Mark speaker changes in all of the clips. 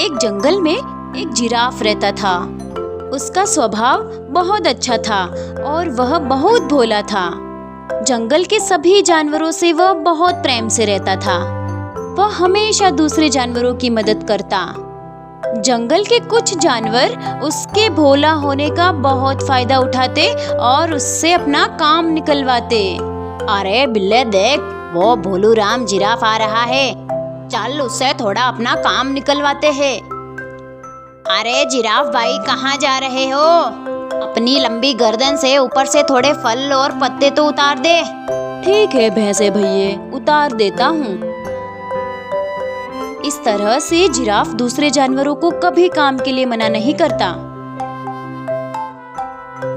Speaker 1: एक जंगल में एक जिराफ रहता था। उसका स्वभाव बहुत अच्छा था और वह बहुत भोला था। जंगल के सभी जानवरों से वह बहुत प्रेम से रहता था। वह हमेशा दूसरे जानवरों की मदद करता। जंगल के कुछ जानवर उसके भोला होने का बहुत फायदा उठाते और उससे अपना काम निकलवाते। अरे बिल्ले देख, वो भोलू राम जिराफ आ रहा है, चल उससे थोड़ा अपना काम निकलवाते हैं। अरे जिराफ भाई, कहाँ जा रहे हो? अपनी लंबी गर्दन से ऊपर से थोड़े फल और पत्ते तो उतार दे। ठीक है भैंसे भैये, उतार देता हूँ। इस तरह से जिराफ दूसरे जानवरों को कभी काम के लिए मना नहीं करता।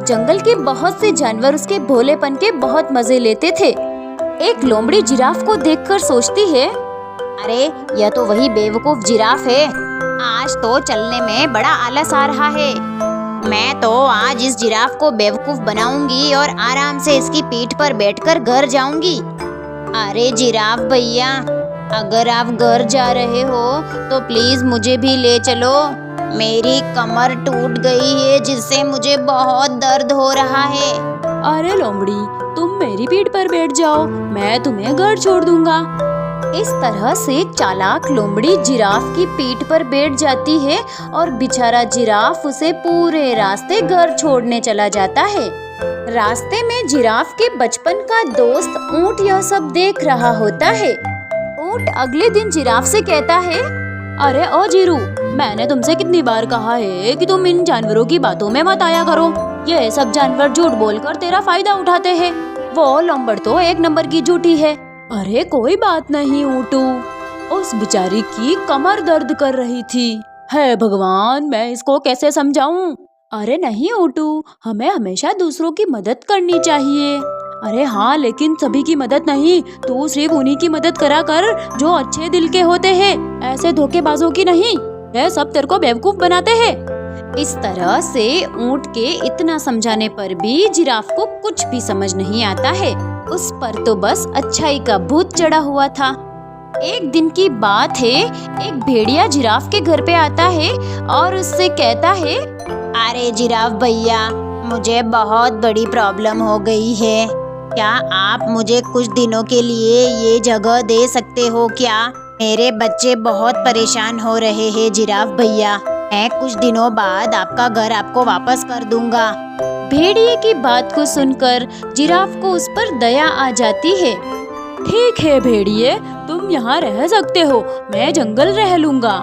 Speaker 1: जंगल के बहुत से जानवर उसके भोलेपन के बहुत मजे लेते थे। एक लोमड़ी जिराफ को देखकर सोचती है, अरे यह तो वही बेवकूफ जिराफ है, आज तो चलने में बड़ा आलस आ रहा है। मैं तो आज इस जिराफ को बेवकूफ बनाऊंगी और आराम से इसकी पीठ पर बैठकर घर जाऊंगी। अरे जिराफ भैया, अगर आप घर जा रहे हो तो प्लीज मुझे भी ले चलो। मेरी कमर टूट गई है जिससे मुझे बहुत दर्द हो रहा है। अरे लोमड़ी, तुम मेरी पीठ पर बैठ जाओ, मैं तुम्हें घर छोड़ दूंगा। इस तरह से चालाक लोमड़ी जिराफ की पीठ पर बैठ जाती है और बेचारा जिराफ उसे पूरे रास्ते घर छोड़ने चला जाता है। रास्ते में जिराफ के बचपन का दोस्त ऊंट यह सब देख रहा होता है। ऊंट अगले दिन जिराफ से कहता है, अरे ओ जीरू, मैंने तुमसे कितनी बार कहा है कि तुम इन जानवरों की बातों में मत आया करो। ये सब जानवर झूठ बोलकर तेरा फायदा उठाते हैं। वो लोमड़ तो एक नंबर की झूठी है। अरे कोई बात नहीं ऊँटू, उस बेचारी की कमर दर्द कर रही थी। हे भगवान, मैं इसको कैसे समझाऊं? अरे नहीं ऊँटू, हमें हमेशा दूसरों की मदद करनी चाहिए। अरे हाँ, लेकिन सभी की मदद नहीं, तू सिर्फ उन्हीं की मदद करा कर जो अच्छे दिल के होते हैं, ऐसे धोखेबाजों की नहीं। ये सब तेरे को बेवकूफ बनाते हैं। इस तरह से ऊँट के इतना समझाने पर भी जिराफ को कुछ भी समझ नहीं आता है। उस पर तो बस अच्छाई का भूत चढ़ा हुआ था। एक दिन की बात है, एक भेड़िया जिराफ के घर पे आता है और उससे कहता है, अरे जिराफ भैया, मुझे बहुत बड़ी प्रॉब्लम हो गई है। क्या आप मुझे कुछ दिनों के लिए ये जगह दे सकते हो क्या? मेरे बच्चे बहुत परेशान हो रहे हैं जिराफ भैया। मैं कुछ दिनों बाद आपका घर आपको वापस कर दूंगा। भेड़िए की बात को सुनकर जिराफ को उस पर दया आ जाती है। ठीक है भेड़िए, तुम यहाँ रह सकते हो, मैं जंगल रह लूंगा।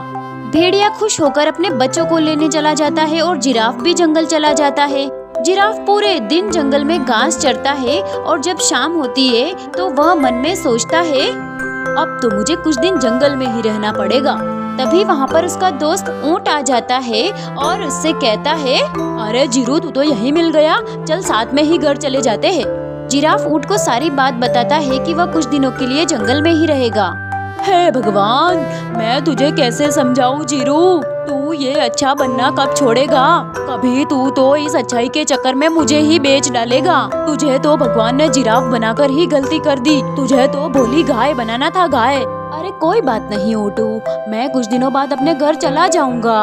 Speaker 1: भेड़िया खुश होकर अपने बच्चों को लेने चला जाता है और जिराफ भी जंगल चला जाता है। जिराफ पूरे दिन जंगल में घास चरता है और जब शाम होती है तो वह मन में सोचता है, अब तो मुझे कुछ दिन जंगल में ही रहना पड़ेगा। तभी वहाँ पर उसका दोस्त ऊँट आ जाता है और उससे कहता है, अरे जीरू, तू तो यहीं मिल गया, चल साथ में ही घर चले जाते हैं। जिराफ ऊँट को सारी बात बताता है कि वह कुछ दिनों के लिए जंगल में ही रहेगा। हे भगवान, मैं तुझे कैसे समझाऊं जीरू, तू ये अच्छा बनना कब छोड़ेगा? कभी तू तो इस अच्छाई के चक्कर में मुझे ही बेच डालेगा। तुझे तो भगवान ने जिराफ बनाकर ही गलती कर दी, तुझे तो भोली गाय बनाना था, गाय। अरे कोई बात नहीं ऊँटू, मैं कुछ दिनों बाद अपने घर चला जाऊंगा।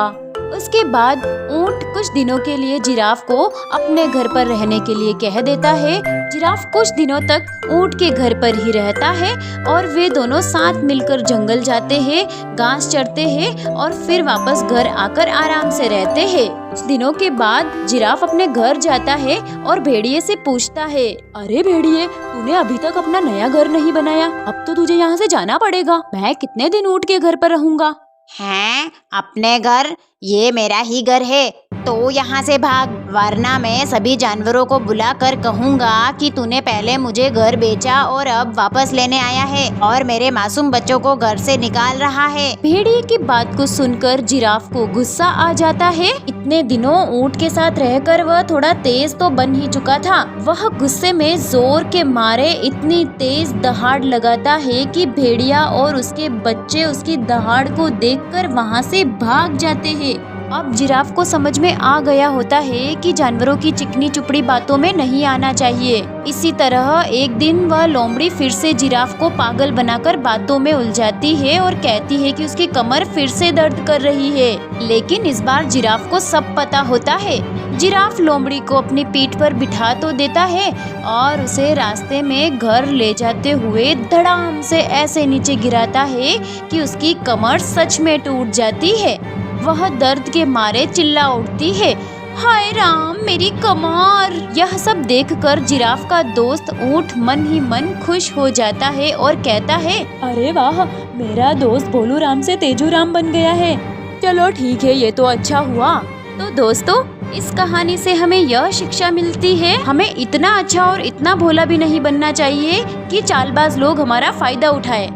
Speaker 1: उसके बाद ऊँट कुछ दिनों के लिए जिराफ को अपने घर पर रहने के लिए कह देता है। जिराफ कुछ दिनों तक ऊँट के घर पर ही रहता है और वे दोनों साथ मिलकर जंगल जाते हैं, घास चरते हैं और फिर वापस घर आकर आराम से रहते हैं। कुछ दिनों के बाद जिराफ अपने घर जाता है और भेड़िए से पूछता है, अरे भेड़िए, तूने अभी तक अपना नया घर नहीं बनाया, अब तो तुझे यहाँ से जाना पड़ेगा। मैं कितने दिन ऊँट के घर पर रहूंगा? हैं? अपने घर? ये मेरा ही घर है, तो यहाँ से भाग, वरना मैं सभी जानवरों को बुलाकर कहूँगा कि तूने पहले मुझे घर बेचा और अब वापस लेने आया है और मेरे मासूम बच्चों को घर से निकाल रहा है। भेड़िए की बात को सुनकर जिराफ को गुस्सा आ जाता है। इतने दिनों ऊँट के साथ रहकर वह थोड़ा तेज तो बन ही चुका था। वह गुस्से में जोर के मारे इतनी तेज दहाड़ लगाता है कि भेड़िया और उसके बच्चे उसकी दहाड़ को देखकर वहाँ से भाग जाते हैं अब जिराफ को समझ में आ गया होता है कि जानवरों की चिकनी चुपड़ी बातों में नहीं आना चाहिए। इसी तरह एक दिन वह लोमड़ी फिर से जिराफ को पागल बनाकर बातों में उलझाती है और कहती है कि उसकी कमर फिर से दर्द कर रही है। लेकिन इस बार जिराफ को सब पता होता है। जिराफ लोमड़ी को अपनी पीठ पर बिठा तो देता है और उसे रास्ते में घर ले जाते हुए धड़ाम से ऐसे नीचे गिराता है कि उसकी कमर सच में टूट जाती है। वह दर्द के मारे चिल्ला उठती है, हाय राम मेरी कमर। यह सब देखकर जिराफ का दोस्त ऊंट मन ही मन खुश हो जाता है और कहता है, अरे वाह, मेरा दोस्त भोलू राम से तेजू राम बन गया है। चलो ठीक है, ये तो अच्छा हुआ। तो दोस्तों, इस कहानी से हमें यह शिक्षा मिलती है, हमें इतना अच्छा और इतना भोला भी नहीं बनना चाहिए कि चालबाज लोग हमारा फायदा उठाए।